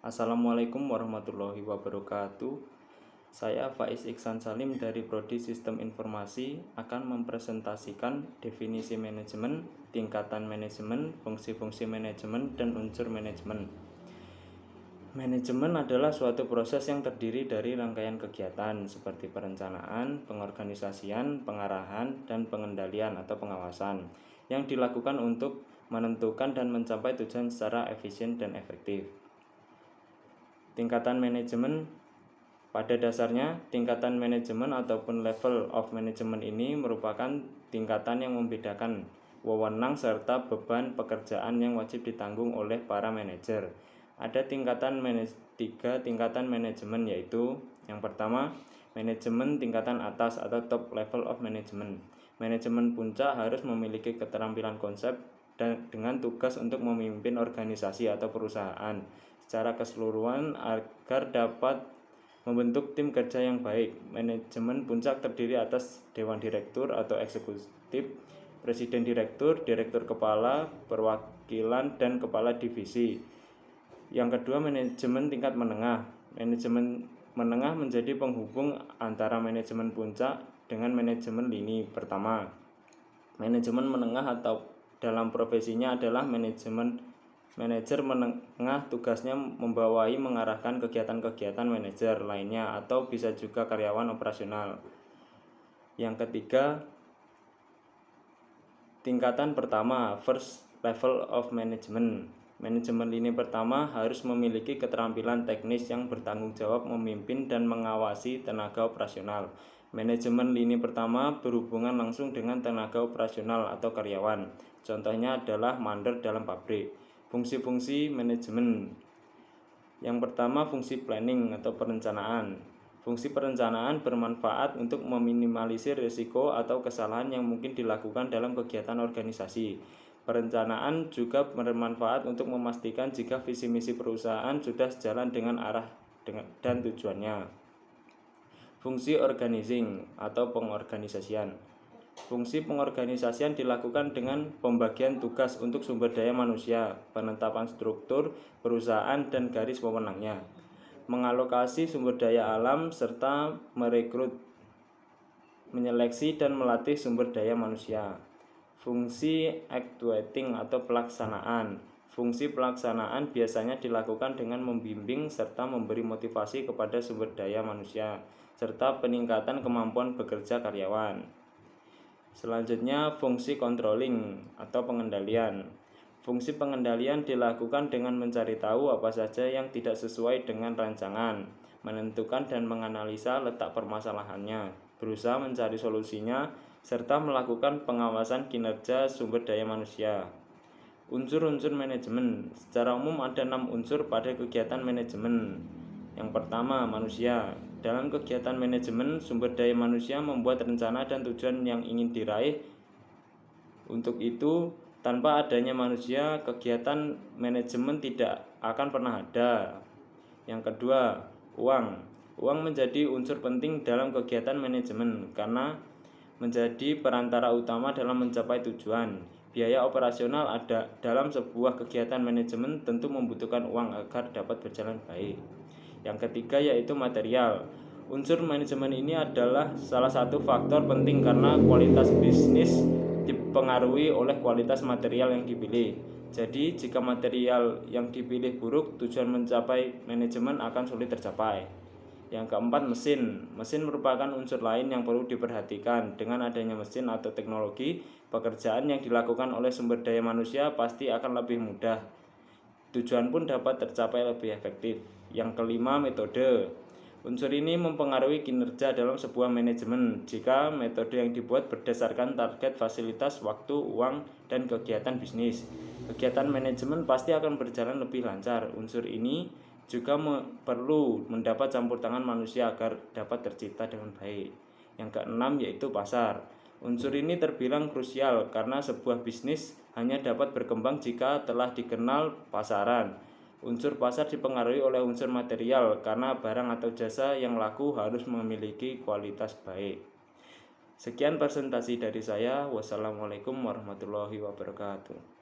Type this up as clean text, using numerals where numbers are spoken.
Assalamualaikum warahmatullahi wabarakatuh. Saya Faiz Iksan Salim dari Prodi Sistem Informasi akan mempresentasikan definisi manajemen, tingkatan manajemen, fungsi-fungsi manajemen, dan unsur manajemen. Manajemen adalah suatu proses yang terdiri dari rangkaian kegiatan seperti perencanaan, pengorganisasian, pengarahan, dan pengendalian atau pengawasan yang dilakukan untuk menentukan dan mencapai tujuan secara efisien dan efektif. Tingkatan manajemen. Pada dasarnya, tingkatan manajemen ataupun level of management ini merupakan tingkatan yang membedakan wewenang serta beban pekerjaan yang wajib ditanggung oleh para manajer. Ada tiga tingkatan manajemen, yaitu yang pertama, manajemen tingkatan atas atau top level of management. Manajemen puncak harus memiliki keterampilan konsep dan dengan tugas untuk memimpin organisasi atau perusahaan secara keseluruhan agar dapat membentuk tim kerja yang baik. Manajemen puncak terdiri atas dewan direktur atau eksekutif, presiden direktur, direktur kepala, perwakilan, dan kepala divisi. Yang kedua, manajemen tingkat menengah. Manajemen menengah menjadi penghubung antara manajemen puncak dengan manajemen lini. Pertama, manajemen menengah atau dalam profesinya adalah manajer menengah, tugasnya membawahi mengarahkan kegiatan-kegiatan manajer lainnya atau bisa juga karyawan operasional. Yang ketiga, tingkatan pertama, first level of management. Manajemen lini pertama harus memiliki keterampilan teknis yang bertanggung jawab memimpin dan mengawasi tenaga operasional. Manajemen lini pertama berhubungan langsung dengan tenaga operasional atau karyawan. Contohnya adalah mandor dalam pabrik. Fungsi-fungsi manajemen. Yang pertama, fungsi planning atau perencanaan. Fungsi perencanaan bermanfaat untuk meminimalisir risiko atau kesalahan yang mungkin dilakukan dalam kegiatan organisasi. Perencanaan juga bermanfaat untuk memastikan jika visi misi perusahaan sudah sejalan dengan arah dan tujuannya. Fungsi organizing atau pengorganisasian. Fungsi pengorganisasian dilakukan dengan pembagian tugas untuk sumber daya manusia, penetapan struktur perusahaan dan garis wewenangnya, mengalokasi sumber daya alam, serta merekrut, menyeleksi, dan melatih sumber daya manusia. Fungsi actuating atau pelaksanaan. Fungsi pelaksanaan biasanya dilakukan dengan membimbing serta memberi motivasi kepada sumber daya manusia, serta peningkatan kemampuan bekerja karyawan. Selanjutnya, fungsi controlling atau pengendalian. Fungsi pengendalian dilakukan dengan mencari tahu apa saja yang tidak sesuai dengan rancangan, menentukan dan menganalisa letak permasalahannya, berusaha mencari solusinya, serta melakukan pengawasan kinerja sumber daya manusia. Unsur-unsur manajemen. Secara umum ada 6 unsur pada kegiatan manajemen. Yang pertama, manusia. Dalam kegiatan manajemen, sumber daya manusia membuat rencana dan tujuan yang ingin diraih. Untuk itu, tanpa adanya manusia, kegiatan manajemen tidak akan pernah ada. Yang kedua, uang. Uang menjadi unsur penting dalam kegiatan manajemen karena menjadi perantara utama dalam mencapai tujuan. Biaya operasional ada dalam sebuah kegiatan manajemen tentu membutuhkan uang agar dapat berjalan baik. Yang ketiga yaitu material. Unsur manajemen ini adalah salah satu faktor penting karena kualitas bisnis dipengaruhi oleh kualitas material yang dipilih. Jadi jika material yang dipilih buruk, tujuan mencapai manajemen akan sulit tercapai. Yang keempat, mesin. Mesin merupakan unsur lain yang perlu diperhatikan. Dengan adanya mesin atau teknologi, pekerjaan yang dilakukan oleh sumber daya manusia pasti akan lebih mudah. Tujuan pun dapat tercapai lebih efektif. Yang kelima, metode. Unsur ini mempengaruhi kinerja dalam sebuah manajemen. Jika metode yang dibuat berdasarkan target, fasilitas, waktu, uang, dan kegiatan bisnis, kegiatan manajemen pasti akan berjalan lebih lancar. Unsur ini juga perlu mendapat campur tangan manusia agar dapat tercipta dengan baik. Yang keenam yaitu pasar. Unsur ini terbilang krusial karena sebuah bisnis hanya dapat berkembang jika telah dikenal pasaran. Unsur pasar dipengaruhi oleh unsur material karena barang atau jasa yang laku harus memiliki kualitas baik. Sekian presentasi dari saya. Wassalamualaikum warahmatullahi wabarakatuh.